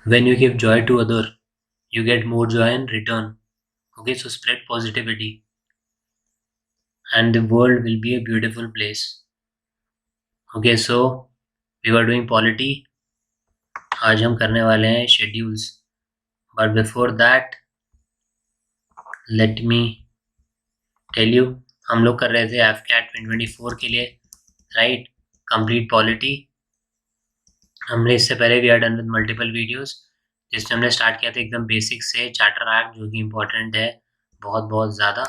When you give joy to other, you get more joy in return. Okay, so spread positivity and the world will be a beautiful place. Okay, so we were doing polity. आज हम करने वाले हैं schedules, but before that let me tell you, हम लोग कर रहे थे एफ कैट 2024 के लिए, राइट, कंप्लीट पॉलिटी। हमने इससे पहले we are done with multiple videos, जिसमें हमने स्टार्ट किया था एकदम बेसिक से चार्टर एक्ट, जो कि इम्पोर्टेंट है बहुत बहुत ज़्यादा।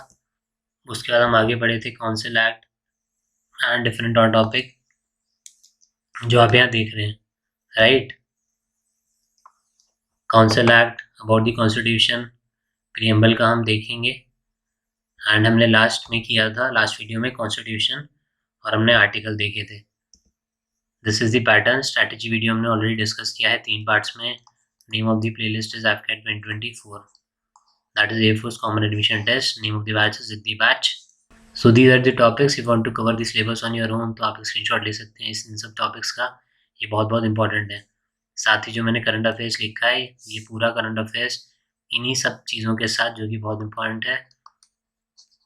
उसके बाद हम आगे बढ़े थे council act and different on topic, जो आप यहाँ देख रहे हैं, right. Council act about the constitution, preamble का हम देखेंगे। एंड हमने लास्ट में किया था, लास्ट वीडियो में, कॉन्स्टिट्यूशन, और हमने आर्टिकल देखे थे। This is the pattern. Strategy video हमने ऑलरेडी डिस्कस किया है 3 पार्ट्स में। Name of the playlist is AFCAT 2024, that is Air Force common admission test. Name of the batch is Siddhi batch. So these are the topics. You want to cover the syllabus on your own, तो आप screenshot ले सकते हैं इन सब topics का, ये बहुत बहुत इंपॉर्टेंट है। साथ ही जो मैंने करंट अफेयर्स लिखा है, ये पूरा करंट अफेयर्स इन्हीं सब चीज़ों के साथ, जो कि बहुत इंपॉर्टेंट है,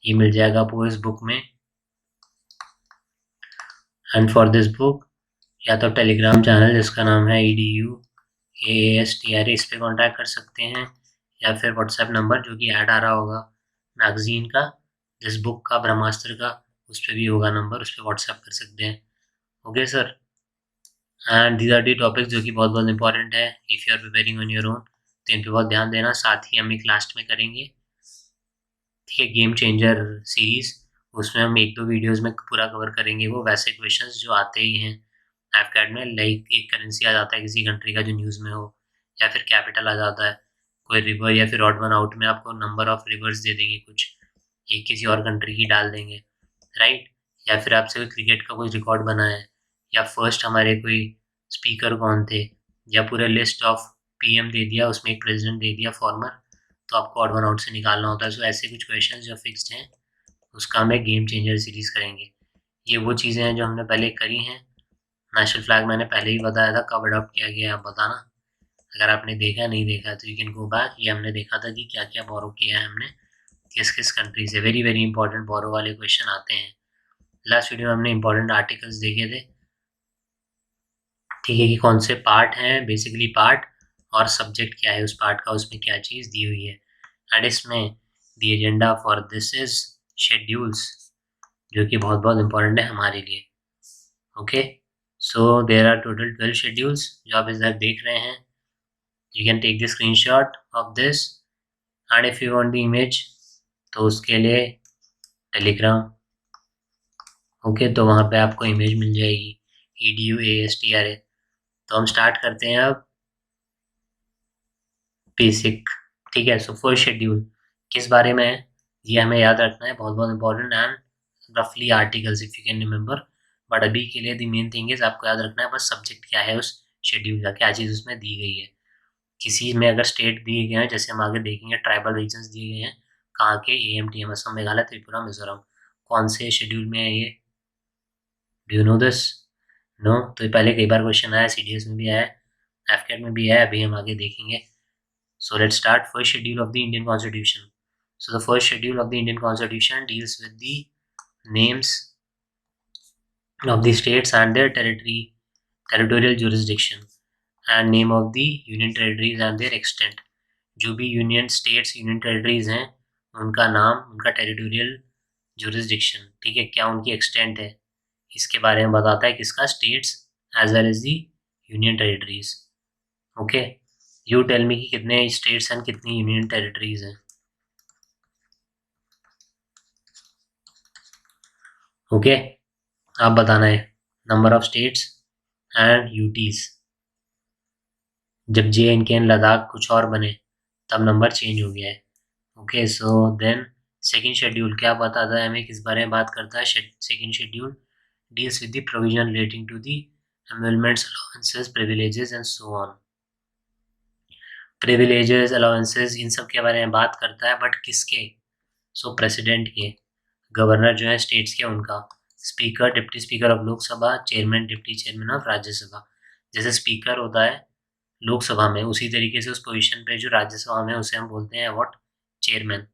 ये मिल जाएगा आपको इस बुक में। एंड फॉर दिस बुक या तो टेलीग्राम चैनल जिसका नाम है EDUAASTRA, इस पर कॉन्टैक्ट कर सकते हैं, या फिर व्हाट्सएप नंबर जो कि ऐड आ रहा होगा मैगजीन का, जिस बुक का, ब्रह्मास्त्र का, उस पर भी होगा नंबर, उस पर व्हाट्सएप कर सकते हैं। Okay sir, and these are the topics जो कि बहुत बहुत इंपॉर्टेंट है if you are preparing on your own, तो इन पर बहुत ध्यान देना। साथ ही हम एक लास्ट में करेंगे, ठीक है, गेम चेंजर सीरीज़, उसमें हम 1-2 वीडियोज़ में पूरा कवर करेंगे वो वैसे क्वेश्चंस जो आते ही हैं एफकैट में, लाइक एक करेंसी आ जाता है किसी कंट्री का जो न्यूज़ में हो, या फिर कैपिटल आ जाता है कोई रिवर, या फिर ऑड वन आउट में आपको नंबर ऑफ रिवर्स दे देंगे कुछ, एक किसी और कंट्री की डाल देंगे, राइट। या फिर आपसे कोई क्रिकेट का कोई रिकॉर्ड बना है, या फर्स्ट हमारे कोई स्पीकर कौन थे, या पूरा लिस्ट ऑफ PM दे दिया, उसमें एक प्रेसिडेंट दे दिया फॉर्मर, तो आपको ऑड वन आउट से निकालना होता है। सो ऐसे कुछ क्वेश्चन जो फिक्स्ड हैं, उसका हम एक गेम चेंजर सीरीज़ करेंगे। ये वो चीज़ें हैं जो हमने पहले करी हैं। नेशनल फ्लैग मैंने पहले ही बताया था कब अडॉप्ट किया गया है, आप बताना अगर आपने देखा नहीं देखा तो यू कैन गो बैक। ये हमने देखा था कि क्या क्या बोरो किया है हमने, किस किस कंट्री से। वेरी वेरी इंपॉर्टेंट बोरो वाले क्वेश्चन आते हैं। लास्ट वीडियो में हमने इंपॉर्टेंट आर्टिकल्स देखे थे, ठीक है, कि कौन से पार्ट हैं, बेसिकली पार्ट, और सब्जेक्ट क्या है उस पार्ट का, उसमें क्या चीज़ दी हुई है। एंड इसमें the agenda for this is schedules, जो कि बहुत बहुत इंपॉर्टेंट है हमारे लिए। Okay, so there are total 12 schedules जो आप इधर देख रहे हैं। You can take the screenshot of this, and if you want the image, तो उसके लिए टेलीग्राम, ओके, तो वहाँ पे आपको इमेज मिल जाएगी EDUASTRA। तो हम स्टार्ट करते हैं अब बेसिक, ठीक है। सो फर्स्ट शेड्यूल किस बारे में है, ये हमें याद रखना है, बहुत बहुत इंपॉर्टेंट, एंड रफली articles if you can remember. But अभी के लिए द मेन थिंग इज आपको याद रखना है बस सब्जेक्ट क्या है उस शेड्यूल का, क्या चीज़ उसमें दी गई है। किसी में अगर स्टेट दिए गए हैं, जैसे हम आगे देखेंगे ट्राइबल रीजन्स दिए गए हैं, कहाँ के, AMTM, असम, मेघालय, त्रिपुरा, मिजोरम, कौन से शेड्यूल में है ये, do you know this? No? तो ये पहले कई बार क्वेश्चन आया, CDS में भी आया, एफकेट में भी आया, अभी हम आगे देखेंगे। So let's start. First schedule of the Indian Constitution. So the first schedule of the Indian Constitution deals with the names of the states and their territorial jurisdiction, and name of the union territories and their extent. जो भी union states, union territories हैं, उनका नाम, उनका territorial jurisdiction, ठीक है, क्या उनकी एक्सटेंट है, इसके बारे में बताता है किसका, states as well as the union territories. Okay, you tell me कि कितने स्टेट्स एंड कितनी यूनियन टेरिटरीज हैं। ओके, आप बताना है number of states and UTs. जब JNK एंड लद्दाख कुछ और बने तब नंबर चेंज हो गया है। Okay, so then second schedule क्या बताता है हमें, किस बारे में बात करता है। Second schedule deals with the provision relating to the emoluments, allowances, privileges and so on. Privileges, allowances, इन सब के बारे में बात करता है, बट किसके, सो प्रेसिडेंट के, गवर्नर जो है स्टेट्स के उनका, speaker, deputy speaker of Lok Sabha, chairman, deputy chairman of Rajya Sabha. जैसे स्पीकर होता है लोकसभा में, उसी तरीके से उस पोजीशन पे जो राज्यसभा में उसे हम बोलते हैं व्हाट, चेयरमैन।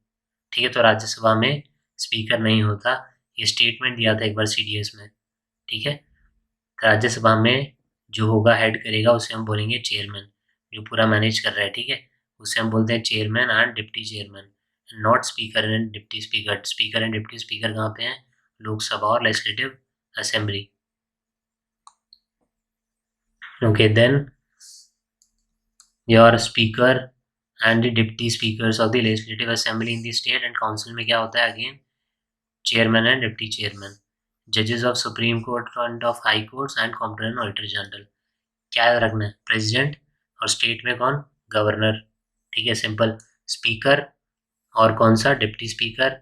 ठीक है, तो राज्यसभा में स्पीकर नहीं होता, ये स्टेटमेंट दिया था एक बार सीडीएस में। ठीक है, राज्यसभा में जो होगा हेड करेगा उसे हम बोलेंगे चेयरमैन, जो पूरा मैनेज कर रहा है। ठीक है, उसे हम बोलते हैं chairman and deputy chairman, not speaker and deputy speaker. Speaker and deputy speaker कहाँ पे हैं, लोकसभा और legislative assembly. Okay, then your speaker and deputy speakers of the legislative assembly in the state and council में क्या होता है, again chairman and deputy chairman. जजेस of supreme court and of high courts and competent auditor general, क्या याद रखना है, president और स्टेट में कौन, गवर्नर। ठीक है, सिंपल। स्पीकर और कौन सा, डिप्टी स्पीकर।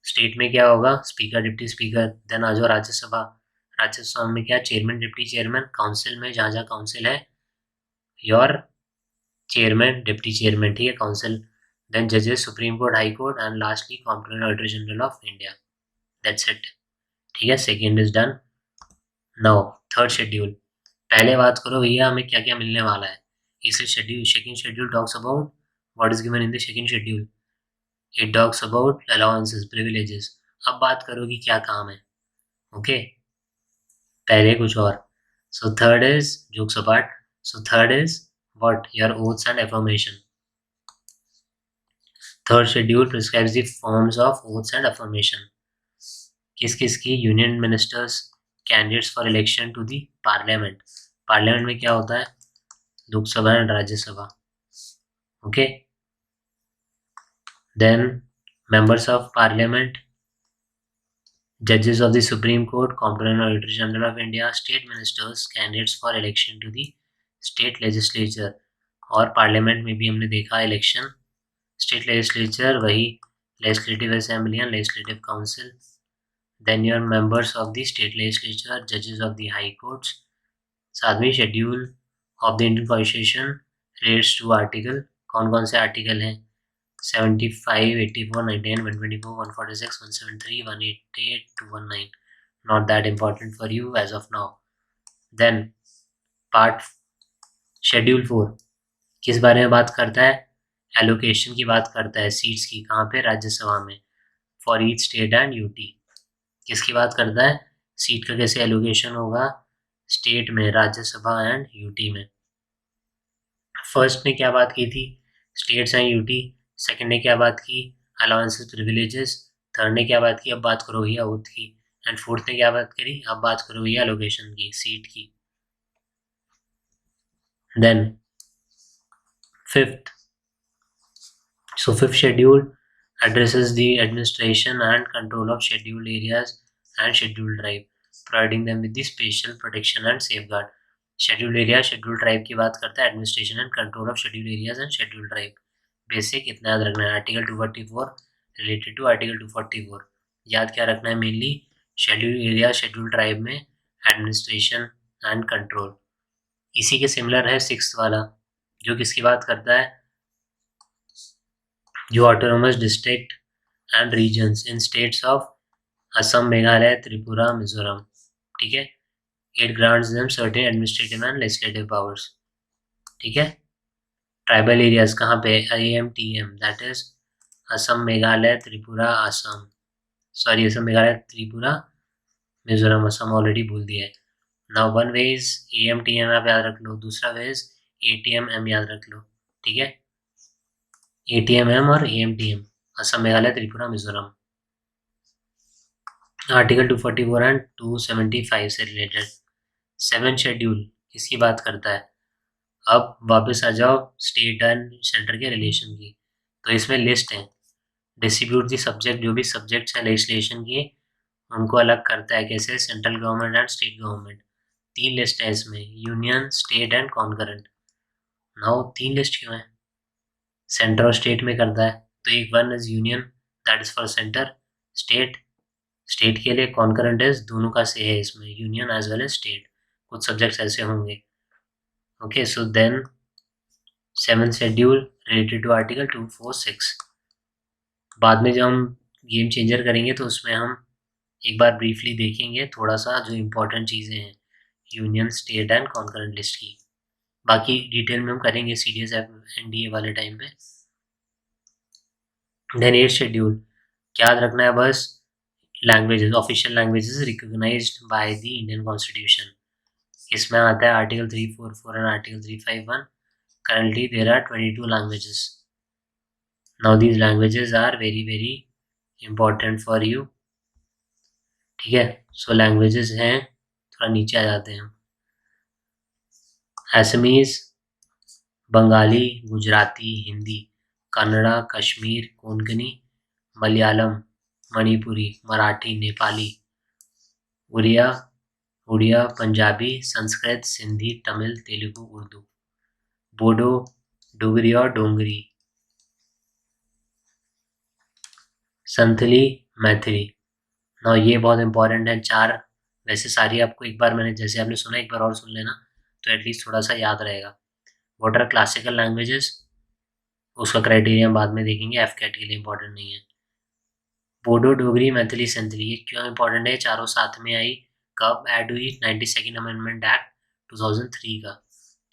स्टेट में क्या होगा, स्पीकर डिप्टी स्पीकर। देन आ जाओ राज्यसभा, राज्यसभा में क्या, चेयरमैन डिप्टी चेयरमैन। काउंसिल में जहाँ जहाँ काउंसिल है, योर चेयरमैन डिप्टी चेयरमैन। ठीक है, काउंसिल। देन जजेस supreme court, high court and lastly competent auditor general of India. That's it. ठीक है, second is done. Now third schedule, पहले बात करो भैया हमें क्या क्या मिलने वाला है। इसे schedule, second schedule talks about what is given in the second schedule, it talks about allowances, privileges. अब बात करो कि क्या काम है। ओके, पहले कुछ और। सो थर्ड इज जोक सपाट, so third is what, your oaths and affirmation. Third schedule prescribes the forms of oaths and affirmation. किस किस की, union ministers, candidates for election to the parliament. Parliament में क्या होता है, Lok Sabha and Rajya Sabha. Okay, then members of parliament, judges of the supreme court, competent auditor general of India, state ministers, candidates for election to the state legislature। और parliament में भी हमने देखा election, state legislature वही legislative assembly and legislative council. Then your members of the state legislature, जजेस of the high courts. सातवीं schedule of the Indian constitution relates to article, कौन कौन से आर्टिकल हैं, 75, 84, 99, 124, 146, 173, 188 to 19. Not that important for you as of now. Then part schedule 4 किस बारे में बात करता है, एलोकेशन की बात करता है, सीट्स की, कहाँ पे, राज्यसभा में, for each state and UT. किसकी बात करता है, सीट का कैसे एलोकेशन होगा, स्टेट में, राज्यसभा एंड यूटी में। फर्स्ट ने क्या बात की थी, स्टेट्स एंड यूटी। सेकंड ने क्या बात की, अलाउंसेस प्रिविलेजेस। थर्ड ने क्या बात की, अब बात करो भैया ओथ की। एंड फोर्थ ने क्या बात करी, अब बात करो भैया लोकेशन की, सीट की। Then fifth, so fifth schedule addresses the administration and control of scheduled areas and scheduled tribe, providing them with the special protection and safeguard। scheduled area, scheduled tribe की बात करता है, administration and control of scheduled areas and scheduled tribe। Basic इतना याद रखना है, article 244 related to article 244। याद क्या रखना है mainly, schedule area schedule tribe में एडमिनिस्ट्रेशन एंड कंट्रोल। इसी के सिमिलर है सिक्स्थ वाला, जो किसकी बात करता है, जो autonomous district and regions in states of Assam, Meghalaya, Tripura, Mizoram. ठीक है, it grants them certain administrative and legislative powers. ठीक है, ट्राइबल एरियाज कहाँ पे, AMTM, that is Assam, Meghalaya, Tripura, Assam, sorry Assam, Meghalaya, Tripura, Mizoram, Assam already बोल दिया है। Now one way is AMTM आप याद रख लो, दूसरा वे इज ATMM याद रख लो। ठीक है, ATMM और AMTM, Assam, Meghalaya, Tripura, Mizoram. Article 244 and 275 से रिलेटेड। सेवन शेड्यूल किसकी बात करता है, अब वापस आ जाओ स्टेट एंड सेंटर के रिलेशन की, तो इसमें लिस्ट है, डिस्ट्रीब्यूट दी सब्जेक्ट, जो भी सब्जेक्ट्स हैं लेजिस्लेशन के उनको अलग करता है, कैसे, central government and state government. तीन लिस्ट है इसमें, union, state and concurrent. Now तीन लिस्ट क्यों है, सेंटर और स्टेट में करता है, तो एक one is union, that is for centre, state, state के लिए कॉन्करेंट इज, दोनों का से है इसमें, union as well as state, कुछ सब्जेक्ट्स ऐसे होंगे। Okay, so then seven schedule related to article 246। बाद में जब हम गेम चेंजर करेंगे तो उसमें हम एक बार ब्रीफली देखेंगे थोड़ा सा जो इम्पोर्टेंट चीज़ें हैं union, state and concurrent list की। बाकी डिटेल में हम करेंगे CDS NDA वाले टाइम पे। देन 8 शेड्यूल, क्या याद रखना है बस, languages, official languages recognised by the Indian constitution. इसमें आता है article 344 and article 351। Currently there are 22 languages. Now these languages are very very important for you. ठीक है, सो लैंग्वेजेस हैं, थोड़ा नीचे आ जाते हैं। असमीज, बंगाली, गुजराती, हिंदी, कन्नड़ा, कश्मीर, कोंकणी, मलयालम, मणिपुरी, मराठी, नेपाली, उड़िया, पंजाबी, संस्कृत, सिंधी, तमिल, तेलुगु, उर्दू, बोडो, डोगरी और डोंगरी, संथली, मैथिली। ना ये बहुत इंपॉर्टेंट है, 4। वैसे सारी आपको एक बार मैंने जैसे आपने सुना एक बार और सुन लेना तो एटलीस्ट थोड़ा सा याद रहेगा। व्हाट आर क्लासिकल लैंग्वेजेस, उसका क्राइटेरिया बाद में देखेंगे, एफ कैट के लिए इंपॉर्टेंट नहीं है। बोडो, डोगरी, मैथिली, संथली, ये क्यों इंपॉर्टेंट है, चारों साथ में आई, कब ऐड हुई, 92nd अमेंडमेंट एक्ट 2003 का।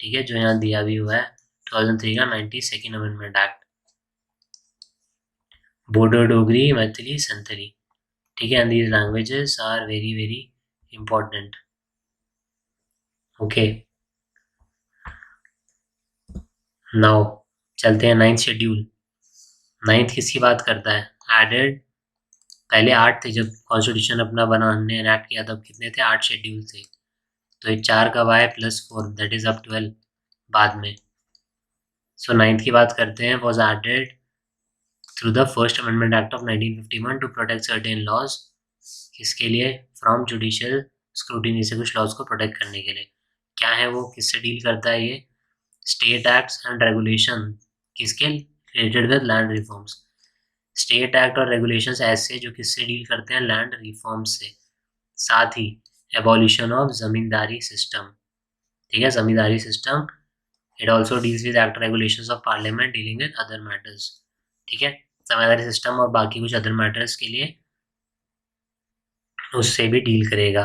ठीक है, जो यहाँ दिया भी हुआ है 2003 का 92nd amendment act. Bodo, Dogri, Maithili, Santhali. ठीक है, and these languages are very very important. Okay, now चलते हैं 9th शेड्यूल। 9th किसकी बात करता है, एडेड, पहले 8 थे जब कॉन्स्टिट्यूशन अपना बना, हमने एनैक्ट किया तब कितने थे, 8 शेड्यूल थे। तो ये 4 कब आए, +4 दैट इज अब 12 बाद में। सो 9th की बात करते हैं, was added through the first amendment act of 1951 to protect certain laws. किसके लिए, फ्रॉम जुडिशियल स्क्रूटिनी, से कुछ लॉज को प्रोटेक्ट करने के लिए। क्या है वो, किससे डील करता है ये, स्टेट एक्ट्स एंड रेगुलेशन, किसके related with land reforms. State act और रेगुलेशंस ऐसे जो किससे डील करते हैं, लैंड रिफॉर्म्स से। साथ ही एबॉलिशन ऑफ जमींदारी सिस्टम। ठीक है, zamindari system, it also deals with act regulations of parliament dealing with other matters. ठीक है, जमींदारी सिस्टम और बाकी कुछ अदर मैटर्स के लिए उससे भी डील करेगा।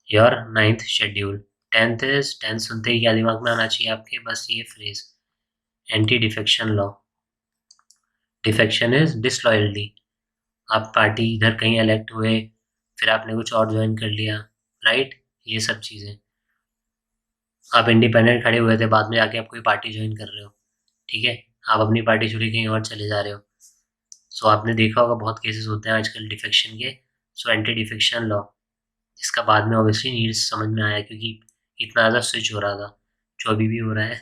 Your 9th schedule. 10th सुनते ही क्या दिमाग में आना चाहिए आपके, बस ये phrase, anti defection law. Defection is disloyalty, आप पार्टी इधर कहीं इलेक्ट हुए, फिर आपने कुछ और ज्वाइन कर लिया, राइट, ये सब चीज़ें। आप इंडिपेंडेंट खड़े हुए थे, बाद में जाके आप कोई पार्टी ज्वाइन कर रहे हो, ठीक है, आप अपनी पार्टी छोड़ के कहीं और चले जा रहे हो। सो आपने देखा होगा बहुत केसेस होते हैं आजकल डिफेक्शन के। सो एंटी डिफेक्शन लॉ, जिसका बाद में ऑब्वियसली नीड्स समझ में आया क्योंकि इतना ज़्यादा स्विच हो रहा था, जो अभी भी हो रहा है।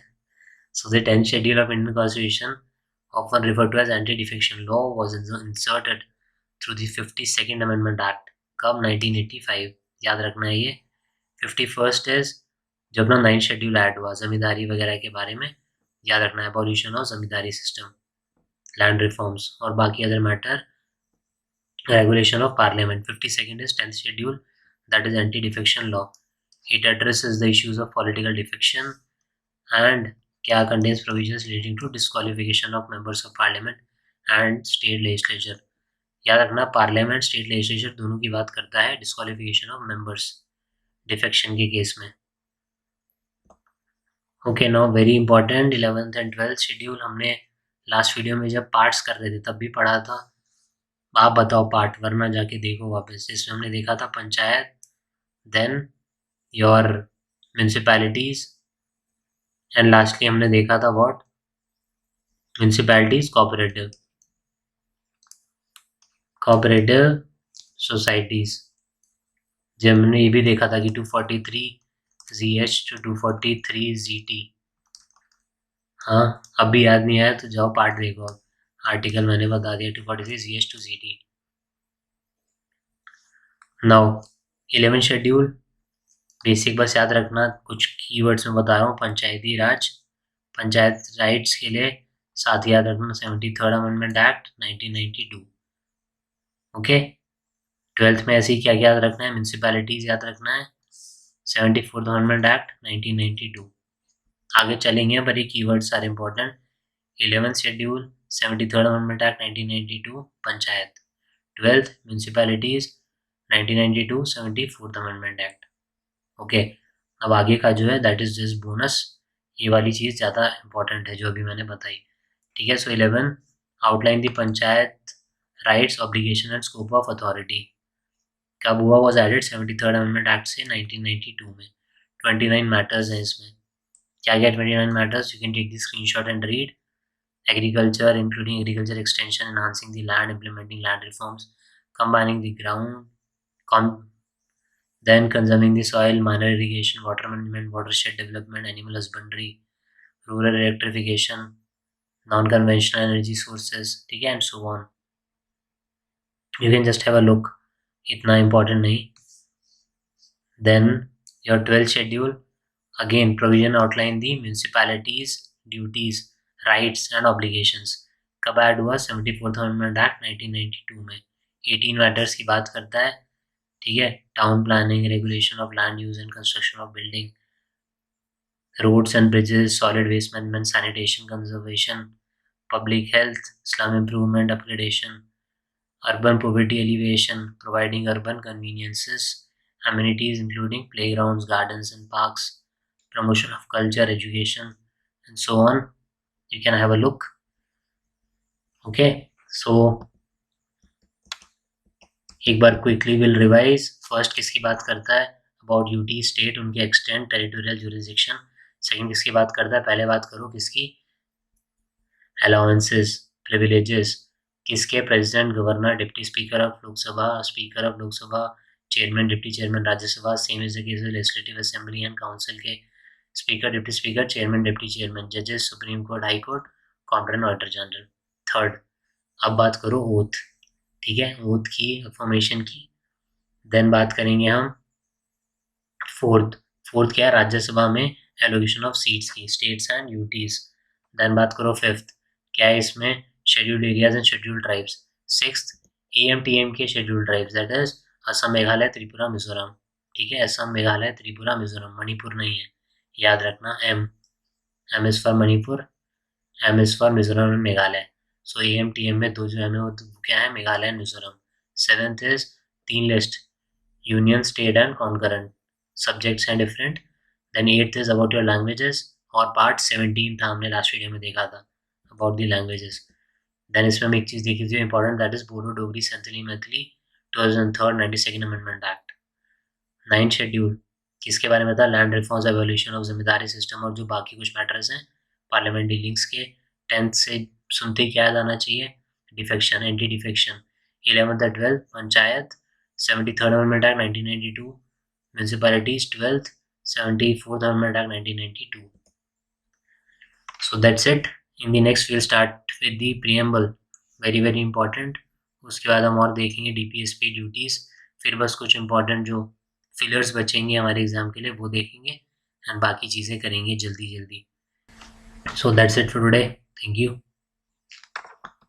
So the 10th schedule of Indian constitution, often referred to as anti-defection law, was inserted through the 52nd Amendment Act। कब, 1985, याद रखना है ये। 51st इज जब ना 9th शेड्यूल ऐड हुआ जमींदारी वगैरह के बारे में, याद रखना है, abolition of zamindari system, land reforms और बाकी other matter, regulation of parliament. 52nd is 10th schedule, that is anti-defection law। It addresses the issues of political defection and क्या contains provisions relating to disqualification of members of parliament and state legislature। याद रखना, parliament state legislature दोनों की बात करता है disqualification of members defection के case में। Okay, now very important 11th and 12th schedule, हमने लास्ट वीडियो में जब पार्ट्स कर रहे थे तब भी पढ़ा था। आप बताओ पार्ट, वरना जाके देखो वापस। इसमें हमने देखा था panchayat, then your municipalities, and lastly हमने देखा था व्हाट, म्यूनसिपैलिटीज कोऑपरेटिव सोसाइटीज। जब हमने ये भी देखा था कि 243 ZH to 243 ZT। हाँ, अब भी याद नहीं आया तो जाओ पार्ट देखो, आर्टिकल मैंने बता दिया, 243 ZH to ZT। Now 11th schedule, basic बस याद रखना, कुछ कीवर्ड्स में बता रहा हूँ, पंचायती राज, पंचायत राइट्स के लिए, साथ ही याद रखना 73rd amendment act 1992। Okay, 12th में ऐसे ही क्या याद रखना है, म्यूनसिपैलिटीज याद रखना है, 74th अमेंडमेंट एक्ट 1992। आगे चलेंगे पर ये keywords are important. 11th schedule, 73rd amendment act 1992 panchayat, 12th municipalities, 1992 74th amendment act. Okay, अब आगे का जो है दैट इज जस्ट बोनस, ये वाली चीज़ ज़्यादा इंपॉर्टेंट है जो अभी मैंने बताई, ठीक है। सो 11 outline the panchayat rights obligation and scope of authority कब हुआ, was added 73rd amendment act से 1992 में। 29 मैटर्स हैं इसमें, क्या क्या 29 matters, you can take the screenshot and read. Agriculture including agriculture extension, enhancing the land, implementing land reforms, combining the ground, then conserving the soil, minor irrigation, water management, watershed development, animal husbandry, rural electrification, non-conventional energy sources, ठीक है, and so on. You can just have a look, इतना important नहीं. Then your 12th schedule, again provision outline the municipalities duties, rights and obligations. कब add हुआ, 74th amendment act 1992 में. 18 matters की बात करता है, ठीक है। Town planning, regulation of land use and construction of building, roads and bridges, solid waste management, sanitation, conservation, public health, slum improvement, upgradation, urban poverty elevation, providing urban conveniences, amenities including playgrounds, gardens and parks, promotion of culture, education and so on. You can have a look. Okay, so एक बार quickly will revise. First किसकी बात करता है, about UT state, उनके extent, territorial jurisdiction. Second किसकी बात करता है, पहले बात करो किसकी, अलाउंसेस, प्रिविलेजेस, किसके, president, governor, deputy speaker of Lok Sabha, speaker of Lok Sabha, chairman, deputy chairman Rajya Sabha, same is the case with legislative assembly and council के speaker, deputy speaker, chairman, deputy chairman, जजेस, supreme court, high court, competent auditor general. Third, अब बात करो oath, ठीक है, oath की, formation की. Then बात करेंगे हम फोर्थ क्या है, राज्यसभा में एलोकेशन ऑफ सीट्स की, स्टेट्स एंड यूटीज. देन बात करो फिफ्थ, क्या है इसमें, scheduled areas and scheduled tribes. Sixth, AMTM के scheduled tribes, that is Assam, Meghalaya, Tripura, Mizoram, ठीक है, असम, मेघालय, त्रिपुरा, मिजोरम, मणिपुर नहीं है, याद रखना. M is for Manipur, M is for Mizoram and Meghalaya. So AMTM में दो जो है वो क्या है, Meghalaya and Mizoram. Seventh is 3 list, union, state and concurrent, subjects हैं different. Then 8th is about your languages, और पार्ट 17 था, हमने लास्ट वीडियो में देखा था, अबाउट द लैंग्वेजेस. देन इसमें हम एक चीज़ देखी थी important, that is Bodo, Dogri, Santhali, Maithili, 2003 92nd amendment act. 9th schedule किसके बारे में था, लैंड रिफॉर्म्स, एवोल्यूशन ऑफ जिम्मेदारी सिस्टम, और जो बाकी कुछ मैटर्स हैं पार्लियामेंट डीलिंग्स के. 10th से सुनते क्या याद आना चाहिए, डिफेक्शन, एंटी डिफेक्शन. 11th और 12th panchayat, 73rd amendment act 1992, municipalities 12th, 74th Amendment Act 1992. So that's it. In the next we'll start with the preamble, very very important. उसके बाद हम और देखेंगे DPSP ड्यूटीज, फिर बस कुछ इंपॉर्टेंट जो फिलर्स बचेंगे हमारे एग्जाम के लिए वो देखेंगे, एंड बाकी चीज़ें करेंगे जल्दी जल्दी. So that's it for today. Thank you.